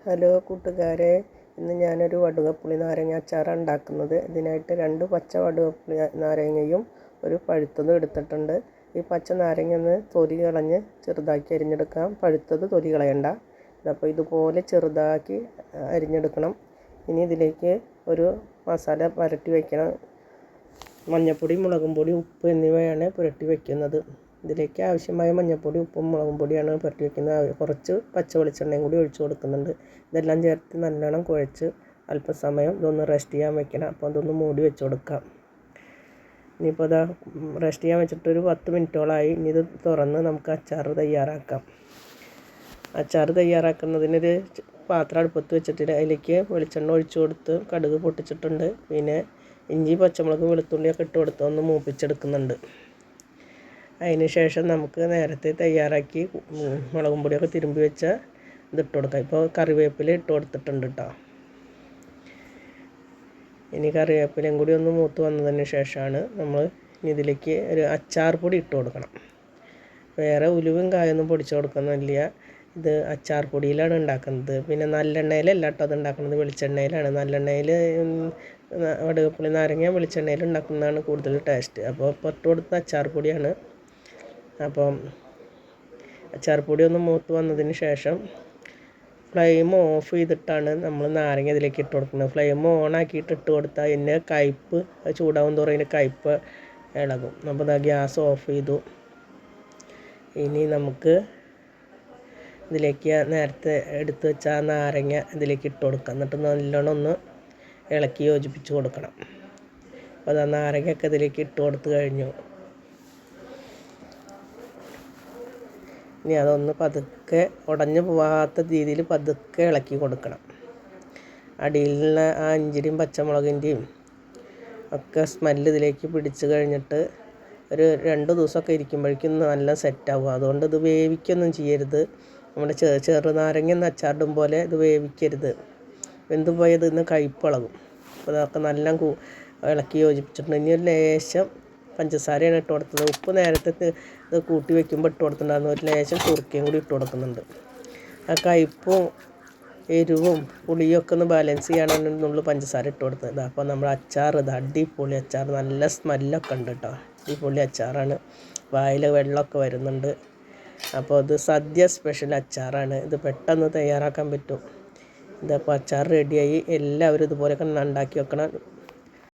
Hello കൂട്ടുകാരെ, ഇന്ന് ഞാനൊരു വടുകപ്പുളി നാരങ്ങ അച്ചാറാണ് ഉണ്ടാക്കുന്നത്. ഇതിനായിട്ട് 2 പച്ച വടുകപ്പുളി നാരങ്ങയും ഒരു പഴുത്തതും എടുത്തിട്ടുണ്ട്. ഈ പച്ച നാരങ്ങ ഒന്ന് തൊലി കളഞ്ഞ് ചെറുതാക്കി അരിഞ്ഞെടുക്കാം. പഴുത്തത് തൊലി കളയണ്ട. അപ്പോൾ ഇതുപോലെ ചെറുതാക്കി അരിഞ്ഞെടുക്കണം. ഇനി ഇതിലേക്ക് ഒരു മസാല പുരട്ടി വയ്ക്കണം. മഞ്ഞൾപ്പൊടി, മുളകും പൊടി, ഉപ്പ് എന്നിവയാണ് പുരട്ടി വയ്ക്കുന്നത്. ഇതിലേക്ക് ആവശ്യമായ മഞ്ഞൾപ്പൊടി, ഉപ്പും മുളകും പൊടിയാണ് പുരട്ടി വയ്ക്കുന്നത്. കുറച്ച് പച്ച വെളിച്ചെണ്ണയും കൂടി ഒഴിച്ച് കൊടുക്കുന്നുണ്ട്. ഇതെല്ലാം ചേർത്ത് നല്ലോണം കുഴച്ച് അല്പസമയം ഇതൊന്ന് റെസ്റ്റ് ചെയ്യാൻ വെക്കണം. അപ്പോൾ അതൊന്ന് മൂടി വെച്ച് കൊടുക്കാം. ഇനിയിപ്പോൾ ഇതാ റെസ്റ്റ് ചെയ്യാൻ വെച്ചിട്ടൊരു 10 മിനിറ്റോളമായി. ഇനി ഇത് തുറന്ന് നമുക്ക് അച്ചാർ തയ്യാറാക്കാം. അച്ചാർ തയ്യാറാക്കുന്നതിനൊരു പാത്രം അടുപ്പത്ത് വെച്ചിട്ട് അതിലേക്ക് വെളിച്ചെണ്ണ ഒഴിച്ച് കൊടുത്ത് കടുക് പൊട്ടിച്ചിട്ടുണ്ട്. പിന്നെ ഇഞ്ചി, പച്ചമുളക്, വെളുത്തുള്ളിയൊക്കെ ഇട്ട് കൊടുത്ത് ഒന്ന് മൂപ്പിച്ചെടുക്കുന്നുണ്ട്. അതിന് ശേഷം നമുക്ക് നേരത്തെ തയ്യാറാക്കി മുളകും പൊടിയൊക്കെ തിരുമ്പി വെച്ച ഇതിട്ട് കൊടുക്കാം. ഇപ്പോൾ കറിവേപ്പില ഇട്ട് കൊടുത്തിട്ടുണ്ട് കേട്ടോ. ഇനി കറിവേപ്പിലയും കൂടി ഒന്ന് മൂത്ത് വന്നതിന് ശേഷമാണ് നമ്മൾ ഇതിലേക്ക് ഒരു അച്ചാർ പൊടി ഇട്ട് കൊടുക്കണം. വേറെ ഉലുവും കായൊന്നും പൊടിച്ച് കൊടുക്കുന്നില്ല. ഇത് അച്ചാർ പൊടിയിലാണ് ഉണ്ടാക്കുന്നത്. പിന്നെ നല്ലെണ്ണയിലല്ല കേട്ടോ അത് ഉണ്ടാക്കുന്നത്, വെളിച്ചെണ്ണയിലാണ്. നല്ലെണ്ണയിൽ വടുകപ്പുളി നാരങ്ങ വെളിച്ചെണ്ണയിൽ ഉണ്ടാക്കുന്നതാണ് കൂടുതൽ ടേസ്റ്റ്. അപ്പോൾ ഇട്ട് കൊടുത്ത അച്ചാർ പൊടിയാണ്. അപ്പം അച്ചാർ പൊടി ഒന്ന് മൂത്ത് വന്നതിന് ശേഷം ഫ്ലെയിം ഓഫ് ചെയ്തിട്ടാണ് നമ്മൾ നാരങ്ങ ഇതിലേക്ക് ഇട്ട് കൊടുക്കുന്നത്. ഫ്ലെയിം ഓണാക്കിയിട്ട് ഇട്ട് കൊടുത്താൽ അതിൻ്റെ കയ്പ്പ് ചൂടാവും തോറും അതിൻ്റെ കയ്പ്പ് ഇളകും. അപ്പോൾ ഇതാ ഗ്യാസ് ഓഫ് ചെയ്തു. ഇനി നമുക്ക് ഇതിലേക്ക് നേരത്തെ എടുത്ത് വെച്ച ആ നാരങ്ങ ഇതിലേക്ക് ഇട്ട് കൊടുക്കാം. എന്നിട്ട് നല്ലോണം ഒന്ന് ഇളക്കി യോജിപ്പിച്ച് കൊടുക്കണം. അപ്പോൾ അതാ നാരങ്ങയൊക്കെ ഇതിലേക്ക് ഇട്ട് കൊടുത്ത് കഴിഞ്ഞു. ഇനി അതൊന്ന് പതുക്കെ ഉടഞ്ഞു പോകാത്ത രീതിയിൽ പതുക്കെ ഇളക്കി കൊടുക്കണം. അടിയിലുള്ള ആ ഇഞ്ചിയും പച്ചമുളകിൻ്റെയും ഒക്കെ സ്മെല്ല് ഇതിലേക്ക് പിടിച്ച് കഴിഞ്ഞിട്ട് ഒരു 2 ദിവസമൊക്കെ ഇരിക്കുമ്പോഴേക്കും നല്ല സെറ്റാവും. അതുകൊണ്ട് ഇത് വേവിക്കൊന്നും ചെയ്യരുത്. നമ്മുടെ ചെറുനാരങ്ങ എന്ന അച്ചാറിടും പോലെ ഇത് വേവിക്കരുത്. വെന്ത് പോയത് ഇന്ന് കയ്പ്പിളകും. അപ്പോൾ അതൊക്കെ നല്ല ഇളക്കി യോജിപ്പിച്ചിട്ടുണ്ട്. ഇനി ഒരു ലേശം പഞ്ചസാരയാണ് ഇട്ട് കൊടുത്തത്. ഉപ്പ് നേരത്തെ ഇത് കൂട്ടി വയ്ക്കുമ്പോൾ ഇട്ട് കൊടുത്തിട്ടുണ്ടായിരുന്നു. ഒരു ലേശം സുർക്കയും കൂടി ഇട്ട് കൊടുക്കുന്നുണ്ട്. ആ കയ്പ്പും എരിവും പുളിയൊക്കെ ഒന്ന് ബാലൻസ് ചെയ്യാനാണ് നമ്മൾ പഞ്ചസാര ഇട്ട് കൊടുത്തത്. അപ്പോൾ നമ്മുടെ അച്ചാർ ഇത് അടിപൊളി അച്ചാർ, നല്ല സ്മെല്ലൊക്കെ ഉണ്ട് കേട്ടോ. അടിപൊളി അച്ചാറാണ്. വായിൽ വെള്ളമൊക്കെ വരുന്നുണ്ട്. അപ്പോൾ ഇത് സദ്യ സ്പെഷ്യൽ അച്ചാറാണ്. ഇത് പെട്ടെന്ന് തയ്യാറാക്കാൻ പറ്റും. ഇതപ്പോൾ അച്ചാർ റെഡിയായി. എല്ലാവരും ഇതുപോലെയൊക്കെ ഉണ്ടാക്കി വെക്കണം.